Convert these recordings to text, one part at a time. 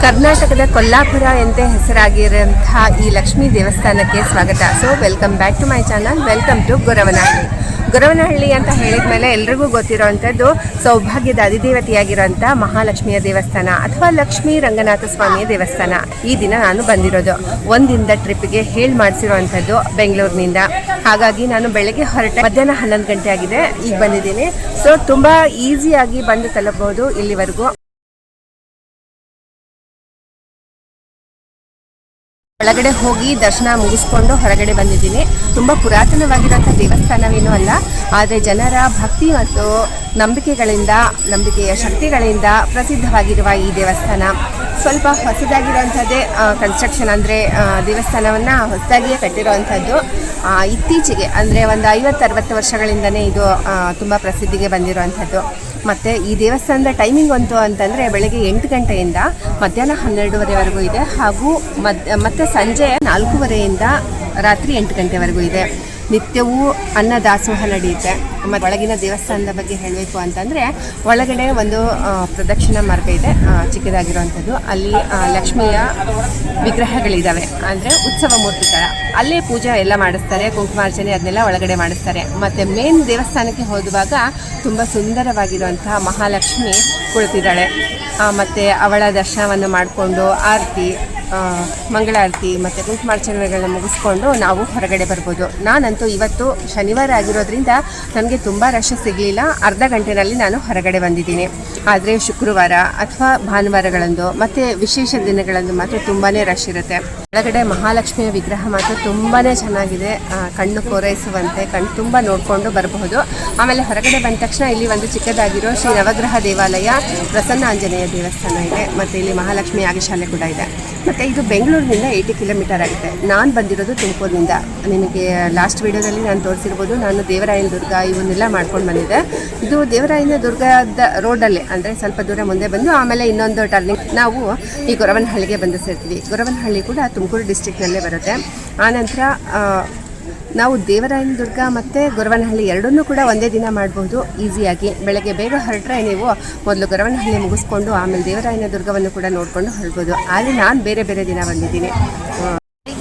ಕರ್ನಾಟಕದ ಕೊಲ್ಲಾಪುರ ಎಂದೇ ಹೆಸರಾಗಿರುವಂತಹ ಈ ಲಕ್ಷ್ಮೀ ದೇವಸ್ಥಾನಕ್ಕೆ ಸ್ವಾಗತ. So welcome back to my channel. Welcome to Goravanahalli. Goravanahalli ಅಂತ ಹೇಳಿದ ಮೇಲೆ ಎಲ್ರಿಗೂ ಗೊತ್ತಿರೋವಂಥದ್ದು ಸೌಭಾಗ್ಯದ ಅಧಿದೇವತೆಯಾಗಿರೋಂಥ ಮಹಾಲಕ್ಷ್ಮಿಯ ದೇವಸ್ಥಾನ ಅಥವಾ ಲಕ್ಷ್ಮೀ ರಂಗನಾಥ ಸ್ವಾಮಿಯ ದೇವಸ್ಥಾನ. ಈ ದಿನ ನಾನು ಬಂದಿರೋದು ಒಂದಿನದ ಟ್ರಿಪ್ಗೆ ಹೇಳಿ ಮಾಡಿಸಿರುವಂಥದ್ದು ಬೆಂಗಳೂರಿನಿಂದ. ಹಾಗಾಗಿ ನಾನು ಬೆಳಗ್ಗೆ ಹೊರಟೆ, ಮಧ್ಯಾಹ್ನ 11 ಗಂಟೆ ಆಗಿದೆ, ಈಗ ಬಂದಿದ್ದೀನಿ. ಸೊ ತುಂಬ ಈಸಿಯಾಗಿ ಬಂದು ತಲುಪಬಹುದು ಇಲ್ಲಿವರೆಗೂ. ಒಳಗಡೆ ಹೋಗಿ ದರ್ಶನ ಮುಗಿಸ್ಕೊಂಡು ಹೊರಗಡೆ ಬಂದಿದ್ದೀನಿ. ತುಂಬ ಪುರಾತನವಾಗಿರೋಂಥ ದೇವಸ್ಥಾನವೇನೂ ಅಲ್ಲ, ಆದರೆ ಜನರ ಭಕ್ತಿ ಮತ್ತು ನಂಬಿಕೆಯ ಶಕ್ತಿಗಳಿಂದ ಪ್ರಸಿದ್ಧವಾಗಿರುವ ಈ ದೇವಸ್ಥಾನ ಸ್ವಲ್ಪ ಹೊಸದಾಗಿರುವಂಥದ್ದೇ ಕನ್ಸ್ಟ್ರಕ್ಷನ್, ಅಂದರೆ ದೇವಸ್ಥಾನವನ್ನು ಹೊಸದಾಗಿಯೇ ಕಟ್ಟಿರುವಂಥದ್ದು. ಇತ್ತೀಚೆಗೆ ಅಂದರೆ ಒಂದು 50-60 ವರ್ಷಗಳಿಂದನೇ ಇದು ತುಂಬ ಪ್ರಸಿದ್ಧಿಗೆ ಬಂದಿರುವಂಥದ್ದು. ಮತ್ತು ಈ ದೇವಸ್ಥಾನದ ಟೈಮಿಂಗ್ ಅಂತಂದರೆ ಬೆಳಗ್ಗೆ 8 ಗಂಟೆಯಿಂದ ಮಧ್ಯಾಹ್ನ 12:30ವರೆಗೂ ಇದೆ, ಹಾಗೂ ಮತ್ತು ಸಂಜೆ 4:30ಯಿಂದ ರಾತ್ರಿ 8 ಗಂಟೆವರೆಗೂ ಇದೆ. ನಿತ್ಯವೂ ಅನ್ನದಾಸೋಹ ನಡೆಯುತ್ತೆ. ಮತ್ತು ಒಳಗಿನ ದೇವಸ್ಥಾನದ ಬಗ್ಗೆ ಹೇಳಬೇಕು ಅಂತಂದರೆ, ಒಳಗಡೆ ಒಂದು ಪ್ರದಕ್ಷಿಣಾ ಮಾರ್ಗ ಇದೆ, ಚಿಕ್ಕದಾಗಿರುವಂಥದ್ದು. ಅಲ್ಲಿ ಲಕ್ಷ್ಮಿಯ ವಿಗ್ರಹಗಳಿದ್ದಾವೆ, ಅಂದರೆ ಉತ್ಸವ ಮೂರ್ತಿಗಳ. ಅಲ್ಲೇ ಪೂಜೆ ಎಲ್ಲ ಮಾಡಿಸ್ತಾರೆ, ಕುಂಕುಮಾರ್ಚನೆ ಅದನ್ನೆಲ್ಲ ಒಳಗಡೆ ಮಾಡಿಸ್ತಾರೆ. ಮತ್ತು ಮೇನ್ ದೇವಸ್ಥಾನಕ್ಕೆ ಹೋಗುವಾಗ ತುಂಬ ಸುಂದರವಾಗಿರುವಂತಹ ಮಹಾಲಕ್ಷ್ಮಿ ಕುಳಿತಿದ್ದಾಳೆ. ಮತ್ತು ಅವಳ ದರ್ಶನವನ್ನು ಮಾಡಿಕೊಂಡು ಆರತಿ, ಮಂಗಳಾರತಿ ಮತ್ತು ಕುಂಕುಮಾರ್ಚನೆಗಳನ್ನ ಮುಗಿಸ್ಕೊಂಡು ನಾವು ಹೊರಗಡೆ ಬರ್ಬೋದು. ನಾನಂತೂ ಇವತ್ತು ಶನಿವಾರ ಆಗಿರೋದ್ರಿಂದ ನನಗೆ ತುಂಬ ರಶ್ ಸಿಗಲಿಲ್ಲ. ಅರ್ಧ ಗಂಟೆಯಲ್ಲಿ ನಾನು ಹೊರಗಡೆ ಬಂದಿದ್ದೀನಿ. ಆದರೆ ಶುಕ್ರವಾರ ಅಥವಾ ಭಾನುವಾರಗಳಂದು ಮತ್ತು ವಿಶೇಷ ದಿನಗಳಂದು ಮಾತ್ರ ತುಂಬಾ ರಶ್ ಇರುತ್ತೆ. ಒಳಗಡೆ ಮಹಾಲಕ್ಷ್ಮಿಯ ವಿಗ್ರಹ ಮಾತ್ರ ತುಂಬಾ ಚೆನ್ನಾಗಿದೆ, ಕಣ್ಣು ಕೋರೈಸುವಂತೆ, ಕಣ್ಣು ತುಂಬ ನೋಡಿಕೊಂಡು ಬರಬಹುದು. ಆಮೇಲೆ ಹೊರಗಡೆ ಬಂದ ತಕ್ಷಣ ಇಲ್ಲಿ ಒಂದು ಚಿಕ್ಕದಾಗಿರೋ ಶ್ರೀ ನವಗ್ರಹ ದೇವಾಲಯ, ಪ್ರಸನ್ನ ಆಂಜನೇಯ ದೇವಸ್ಥಾನ ಇದೆ, ಮತ್ತು ಇಲ್ಲಿ ಮಹಾಲಕ್ಷ್ಮಿ ಯಾಗಶಾಲೆ ಕೂಡ ಇದೆ. ಮತ್ತು ಇದು ಬೆಂಗಳೂರಿನಿಂದ 80 ಕಿಲೋಮೀಟರ್ ಆಗುತ್ತೆ. ನಾನು ಬಂದಿರೋದು ತುಮಕೂರಿನಿಂದ. ನಿಮಗೆ ಲಾಸ್ಟ್ ವಿಡಿಯೋದಲ್ಲಿ ನಾನು ತೋರಿಸಿರ್ಬೋದು, ನಾನು ದೇವರಾಯನ ದುರ್ಗ ಇವನ್ನೆಲ್ಲ ಮಾಡ್ಕೊಂಡು ಬಂದಿದ್ದೆ. ಇದು ದೇವರಾಯನ ದುರ್ಗದ ರೋಡಲ್ಲೇ, ಅಂದರೆ ಸ್ವಲ್ಪ ದೂರ ಮುಂದೆ ಬಂದು ಆಮೇಲೆ ಇನ್ನೊಂದು ಟರ್ನಿಂಗ್ ನಾವು ಈ ಗೊರವನಹಳ್ಳಿಗೆ ಬಂದು ಸೇರ್ತೀವಿ. ಗೊರವನಹಳ್ಳಿ ಕೂಡ ತುಮಕೂರು ಡಿಸ್ಟ್ರಿಕ್ನಲ್ಲೇ ಬರುತ್ತೆ. ಆನಂತರ ನಾವು ದೇವರಾಯನ ದುರ್ಗ ಮತ್ತು ಗೊರವನಹಳ್ಳಿ ಎರಡನ್ನೂ ಕೂಡ ಒಂದೇ ದಿನ ಮಾಡ್ಬೋದು ಈಸಿಯಾಗಿ. ಬೆಳಗ್ಗೆ ಬೇಗ ಹೊರಟ್ರೆ ನೀವು ಮೊದಲು ಗೊರವನಹಳ್ಳಿ ಮುಗಿಸ್ಕೊಂಡು ಆಮೇಲೆ ದೇವರಾಯನ ದುರ್ಗವನ್ನು ಕೂಡ ನೋಡಿಕೊಂಡು ಹೊರಡ್ಬೋದು. ಆದರೆ ನಾನು ಬೇರೆ ಬೇರೆ ದಿನ ಬಂದಿದ್ದೀನಿ.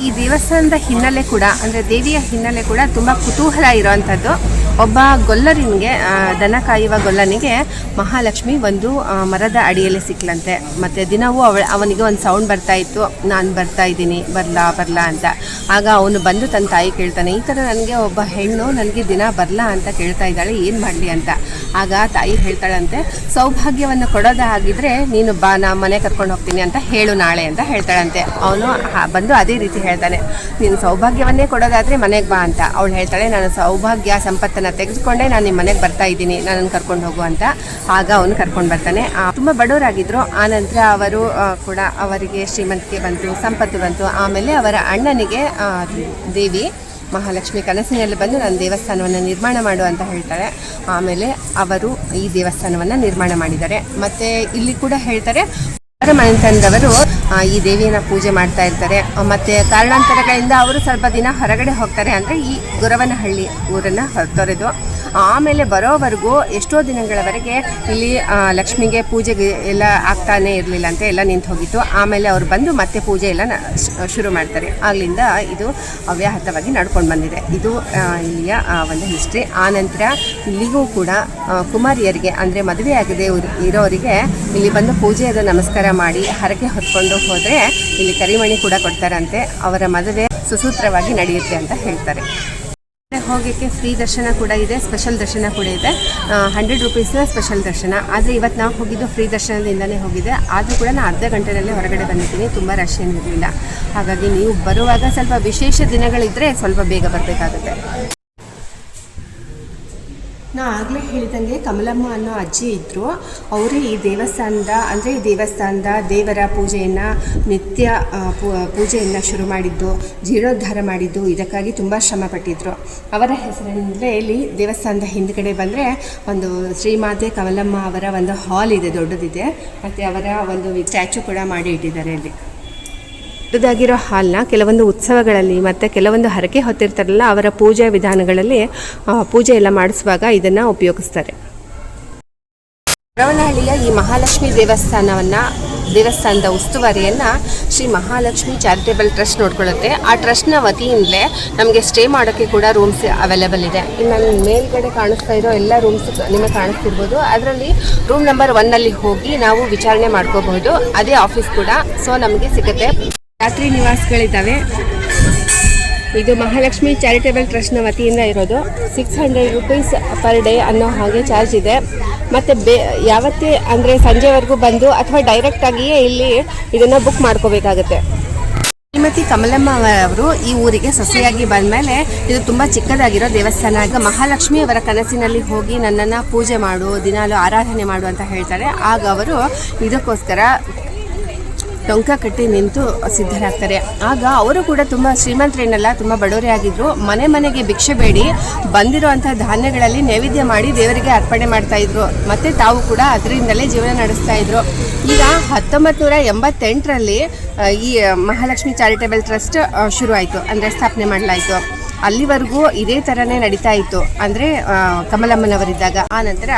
ಈ ದೇವಸ್ಥಾನದ ಹಿನ್ನೆಲೆ ಕೂಡ, ಅಂದರೆ ದೇವಿಯ ಹಿನ್ನೆಲೆ ಕೂಡ ತುಂಬ ಕುತೂಹಲ ಇರೋವಂಥದ್ದು. ಒಬ್ಬ ಗೊಲ್ಲರನಿಗೆ, ದನ ಕಾಯುವ ಗೊಲ್ಲನಿಗೆ ಮಹಾಲಕ್ಷ್ಮಿ ಒಂದು ಮರದ ಅಡಿಯಲ್ಲಿ ಸಿಕ್ಲಂತೆ. ಮತ್ತು ದಿನವೂ ಅವನಿಗೆ ಒಂದು ಸೌಂಡ್ ಬರ್ತಾ ಇತ್ತು, ನಾನು ಬರ್ತಾ ಇದ್ದೀನಿ, ಬರಲಾ ಅಂತ. ಆಗ ಅವನು ಬಂದು ತನ್ನ ತಾಯಿ ಕೇಳ್ತಾನೆ, ಈ ಥರ ನನಗೆ ಒಬ್ಬ ಹೆಣ್ಣು ನನಗೆ ದಿನ ಬರಲಾ ಅಂತ ಕೇಳ್ತಾ ಇದ್ದಾಳೆ, ಏನು ಮಾಡಲಿ ಅಂತ. ಆಗ ತಾಯಿ ಹೇಳ್ತಾಳಂತೆ, ಸೌಭಾಗ್ಯವನ್ನು ಕೊಡೋದಾಗಿದ್ದರೆ ನೀನು ಬಾ, ನಾ ಮನೆ ಕರ್ಕೊಂಡು ಹೋಗ್ತೀನಿ ಅಂತ ಹೇಳು ನಾಳೆ ಅಂತ ಹೇಳ್ತಾಳಂತೆ. ಅವನು ಬಂದು ಅದೇ ರೀತಿ ಹೇಳ್ತಾನೆ, ನೀನು ಸೌಭಾಗ್ಯವನ್ನೇ ಕೊಡೋದಾದರೆ ಮನೆಗೆ ಬಾ ಅಂತ. ಅವಳು ಹೇಳ್ತಾಳೆ, ನಾನು ಸೌಭಾಗ್ಯ ಸಂಪತ್ತನ್ನು ತೆಗೆದುಕೊಂಡೇ ನಾನು ನಿಮ್ಮ ಮನೆಗೆ ಬರ್ತಾ ಇದ್ದೀನಿ, ನನ್ನನ್ನು ಕರ್ಕೊಂಡು ಹೋಗು ಅಂತ. ಆಗ ಅವನು ಕರ್ಕೊಂಡು ಬರ್ತಾನೆ. ತುಂಬ ಬಡವರಾಗಿದ್ದರು. ಆನಂತರ ಅವರು ಕೂಡ, ಅವರಿಗೆ ಶ್ರೀಮಂತಿಕೆ ಬಂತು, ಸಂಪತ್ತು ಬಂತು. ಆಮೇಲೆ ಅವರ ಅಣ್ಣನಿಗೆ ದೇವಿ ಮಹಾಲಕ್ಷ್ಮಿ ಕನಸಿನಲ್ಲಿ ಬಂದು ನಾನು ದೇವಸ್ಥಾನವನ್ನು ನಿರ್ಮಾಣ ಮಾಡು ಅಂತ ಹೇಳ್ತಾಳೆ. ಆಮೇಲೆ ಅವರು ಈ ದೇವಸ್ಥಾನವನ್ನು ನಿರ್ಮಾಣ ಮಾಡಿದ್ದಾರೆ. ಮತ್ತು ಇಲ್ಲಿ ಕೂಡ ಹೇಳ್ತಾರೆ, ಅವರ ಮನೆತನದವರು ಈ ದೇವಿಯನ್ನು ಪೂಜೆ ಮಾಡ್ತಾ ಇರ್ತಾರೆ. ಮತ್ತು ಕಾರಣಾಂತರಗಳಿಂದ ಅವರು ಸ್ವಲ್ಪ ದಿನ ಹೊರಗಡೆ ಹೋಗ್ತಾರೆ, ಅಂದರೆ ಈ ಗೊರವನಹಳ್ಳಿ ಊರನ್ನು ಹೊರತೊರೆದು. ಆಮೇಲೆ ಬರೋವರೆಗೂ ಎಷ್ಟೋ ದಿನಗಳವರೆಗೆ ಇಲ್ಲಿ ಲಕ್ಷ್ಮಿಗೆ ಪೂಜೆಗೆ ಎಲ್ಲ ಆಗ್ತಾನೇ ಇರಲಿಲ್ಲ ಅಂತ, ಎಲ್ಲ ನಿಂತು ಹೋಗಿತ್ತು. ಆಮೇಲೆ ಅವರು ಬಂದು ಮತ್ತೆ ಪೂಜೆ ಎಲ್ಲ ಶುರು ಮಾಡ್ತಾರೆ. ಆಗಲಿಂದ ಇದು ಅವ್ಯಾಹತವಾಗಿ ನಡ್ಕೊಂಡು ಬಂದಿದೆ. ಇದು ಇಲ್ಲಿಯ ಒಂದು ಹಿಸ್ಟ್ರಿ. ಆನಂತರ ಇಲ್ಲಿಗೂ ಕೂಡ ಕುಮಾರಿಯರಿಗೆ, ಅಂದರೆ ಮದುವೆ ಆಗದೆ ಇರೋರಿಗೆ ಇಲ್ಲಿ ಬಂದು ಪೂಜೆಯ ನಮಸ್ಕಾರ ಮಾಡಿ ಹರಕೆ ಹೊತ್ಕೊಂಡು ಹೋದರೆ ಇಲ್ಲಿ ಕರಿಮಣಿ ಕೂಡ ಕೊಡ್ತಾರಂತೆ. ಅವರ ಮದುವೆ ಸುಸೂತ್ರವಾಗಿ ನಡೆಯುತ್ತೆ ಅಂತ ಹೇಳ್ತಾರೆ. ಹೋಗೋಕ್ಕೆ ಫ್ರೀ ದರ್ಶನ ಕೂಡ ಇದೆ, ಸ್ಪೆಷಲ್ ದರ್ಶನ ಕೂಡ ಇದೆ. 100 ರೂಪೀಸ್ನ ಸ್ಪೆಷಲ್ ದರ್ಶನ. ಆದರೆ ಇವತ್ತು ನಾವು ಹೋಗಿದ್ದು ಫ್ರೀ ದರ್ಶನದಿಂದನೇ ಹೋಗಿದೆ. ಆದರೂ ಕೂಡ ನಾನು ಅರ್ಧ ಗಂಟೆಯಲ್ಲೇ ಹೊರಗಡೆ ಬಂದಿದ್ದೀನಿ, ತುಂಬ ರಶ್ ಏನಿರಲಿಲ್ಲ. ಹಾಗಾಗಿ ನೀವು ಬರುವಾಗ ಸ್ವಲ್ಪ ವಿಶೇಷ ದಿನಗಳಿದ್ದರೆ ಸ್ವಲ್ಪ ಬೇಗ ಬರಬೇಕಾಗುತ್ತೆ. ನಾ ಆಗಲೇ ಹೇಳಿದಂಗೆ ಕಮಲಮ್ಮ ಅನ್ನೋ ಅಜ್ಜಿ ಇದ್ದರು. ಅವರೇ ಈ ದೇವಸ್ಥಾನದ ದೇವರ ಪೂಜೆಯನ್ನು, ನಿತ್ಯ ಪೂಜೆಯನ್ನು ಶುರು ಮಾಡಿದ್ದು, ಜೀರ್ಣೋದ್ಧಾರ ಮಾಡಿದ್ದು, ಇದಕ್ಕಾಗಿ ತುಂಬ ಶ್ರಮಪಟ್ಟಿದ್ದರು. ಅವರ ಹೆಸರಿನಿಂದಲೇ ಇಲ್ಲಿ ದೇವಸ್ಥಾನದ ಹಿಂದ್ಗಡೆ ಬಂದರೆ ಒಂದು ಶ್ರೀಮಾತೆ ಕಮಲಮ್ಮ ಅವರ ಒಂದು ಹಾಲ್ ಇದೆ, ದೊಡ್ಡದಿದೆ. ಮತ್ತು ಅವರ ಒಂದು ಸ್ಟ್ಯಾಚು ಕೂಡ ಮಾಡಿ ಇಟ್ಟಿದ್ದಾರೆ ಅಲ್ಲಿ. ದೊಡ್ಡದಾಗಿರೋ ಹಾಲ್ನ ಕೆಲವೊಂದು ಉತ್ಸವಗಳಲ್ಲಿ ಮತ್ತು ಕೆಲವೊಂದು ಹರಕೆ ಹೊತ್ತಿರ್ತಾರಲ್ಲ, ಅವರ ಪೂಜಾ ವಿಧಾನಗಳಲ್ಲಿ ಪೂಜೆ ಎಲ್ಲ ಮಾಡಿಸುವಾಗ ಇದನ್ನು ಉಪಯೋಗಿಸ್ತಾರೆ. ಗೊರವನಹಳ್ಳಿಯ ಈ ಮಹಾಲಕ್ಷ್ಮಿ ದೇವಸ್ಥಾನವನ್ನು ದೇವಸ್ಥಾನದ ಉಸ್ತುವಾರಿಯನ್ನು ಶ್ರೀ ಮಹಾಲಕ್ಷ್ಮಿ ಚಾರಿಟೇಬಲ್ ಟ್ರಸ್ಟ್ ನೋಡ್ಕೊಳ್ಳುತ್ತೆ. ಆ ಟ್ರಸ್ಟ್ನ ವತಿಯಿಂದಲೇ ನಮಗೆ ಸ್ಟೇ ಮಾಡೋಕ್ಕೆ ಕೂಡ ರೂಮ್ಸ್ ಅವೈಲೇಬಲ್ ಇದೆ. ಇನ್ನು ಮೇಲ್ಗಡೆ ಕಾಣಿಸ್ತಾ ಇರೋ ಎಲ್ಲ ರೂಮ್ಸ್ ನಿಮಗೆ ಕಾಣಿಸ್ತಿರ್ಬೋದು. ಅದರಲ್ಲಿ ರೂಮ್ ನಂಬರ್ 1 ಹೋಗಿ ನಾವು ವಿಚಾರಣೆ ಮಾಡ್ಕೋಬಹುದು. ಅದೇ ಆಫೀಸ್ ಕೂಡ ಸೊ ನಮಗೆ ಸಿಗುತ್ತೆ. ರಾತ್ರಿ ನಿವಾಸಗಳಿದ್ದಾವೆ. ಇದು ಮಹಾಲಕ್ಷ್ಮಿ ಚಾರಿಟೇಬಲ್ ಟ್ರಸ್ಟ್ನ ವತಿಯಿಂದ ಇರೋದು. 600 ರೂಪೀಸ್ ಪರ್ ಡೇ ಅನ್ನೋ ಹಾಗೆ ಚಾರ್ಜ್ ಇದೆ. ಮತ್ತು ಯಾವತ್ತೇ ಅಂದರೆ ಸಂಜೆವರೆಗೂ ಬಂದು ಅಥವಾ ಡೈರೆಕ್ಟಾಗಿಯೇ ಇಲ್ಲಿ ಇದನ್ನು ಬುಕ್ ಮಾಡ್ಕೋಬೇಕಾಗತ್ತೆ. ಶ್ರೀಮತಿ ಕಮಲಮ್ಮ ಅವರು ಈ ಊರಿಗೆ ಸೊಸೆಯಾಗಿ ಬಂದಮೇಲೆ ಇದು ತುಂಬ ಚಿಕ್ಕದಾಗಿರೋ ದೇವಸ್ಥಾನ. ಆಗ ಮಹಾಲಕ್ಷ್ಮಿ ಅವರ ಕನಸಿನಲ್ಲಿ ಹೋಗಿ ನನ್ನನ್ನು ಪೂಜೆ ಮಾಡು, ದಿನಾಲು ಆರಾಧನೆ ಮಾಡು ಅಂತ ಹೇಳ್ತಾರೆ. ಆಗ ಅವರು ಇದಕ್ಕೋಸ್ಕರ ಟೊಂಕ ಕಟ್ಟಿ ನಿಂತು ಸಿದ್ಧರಾಗ್ತಾರೆ. ಆಗ ಅವರು ಕೂಡ ತುಂಬ ಶ್ರೀಮಂತರೇನಲ್ಲ, ತುಂಬ ಬಡವರೇ ಆಗಿದ್ರು. ಮನೆ ಮನೆಗೆ ಭಿಕ್ಷೆ ಬೇಡಿ ಬಂದಿರುವಂಥ ಧಾನ್ಯಗಳಲ್ಲಿ ನೈವೇದ್ಯ ಮಾಡಿ ದೇವರಿಗೆ ಅರ್ಪಣೆ ಮಾಡ್ತಾಯಿದ್ರು. ಮತ್ತು ತಾವು ಕೂಡ ಅದರಿಂದಲೇ ಜೀವನ ನಡೆಸ್ತಾ ಇದ್ರು. ಈಗ 1988ರಲ್ಲಿ ಈ ಮಹಾಲಕ್ಷ್ಮಿ ಚಾರಿಟೇಬಲ್ ಟ್ರಸ್ಟ್ ಶುರು ಆಯಿತು, ಅಂದರೆ ಸ್ಥಾಪನೆ ಮಾಡಲಾಯಿತು. ಅಲ್ಲಿವರೆಗೂ ಇದೇ ಥರನೇ ನಡೀತಾ ಇತ್ತು, ಅಂದರೆ ಕಮಲಮ್ಮನವರಿದ್ದಾಗ. ಆ ನಂತರ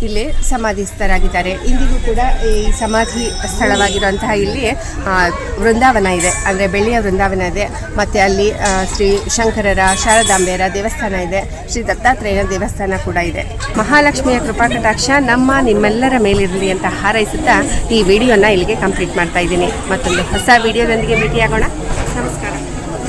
ಇಲ್ಲಿ ಸಮಾಧಿಸ್ಥರಾಗಿದ್ದಾರೆ. ಇಂದಿಗೂ ಕೂಡ ಈ ಸಮಾಧಿ ಸ್ಥಳವಾಗಿರುವಂತಹ ಇಲ್ಲಿ ವೃಂದಾವನ ಇದೆ, ಅಂದರೆ ಬೆಳ್ಳಿಯ ವೃಂದಾವನ ಇದೆ. ಮತ್ತು ಅಲ್ಲಿ ಶ್ರೀ ಶಂಕರರ, ಶಾರದಾಂಬೆಯರ ದೇವಸ್ಥಾನ ಇದೆ. ಶ್ರೀ ದತ್ತಾತ್ರೇಯನ ದೇವಸ್ಥಾನ ಕೂಡ ಇದೆ. ಮಹಾಲಕ್ಷ್ಮಿಯ ಕೃಪಾಕಟಾಕ್ಷ ನಿಮ್ಮೆಲ್ಲರ ಮೇಲಿರಲಿ ಅಂತ ಹಾರೈಸುತ್ತಾ ಈ ವಿಡಿಯೋನ ಇಲ್ಲಿಗೆ ಕಂಪ್ಲೀಟ್ ಮಾಡ್ತಾ ಇದ್ದೀನಿ. ಮತ್ತೊಂದು ಹೊಸ ವಿಡಿಯೋದೊಂದಿಗೆ ಭೇಟಿಯಾಗೋಣ. ನಮಸ್ಕಾರ.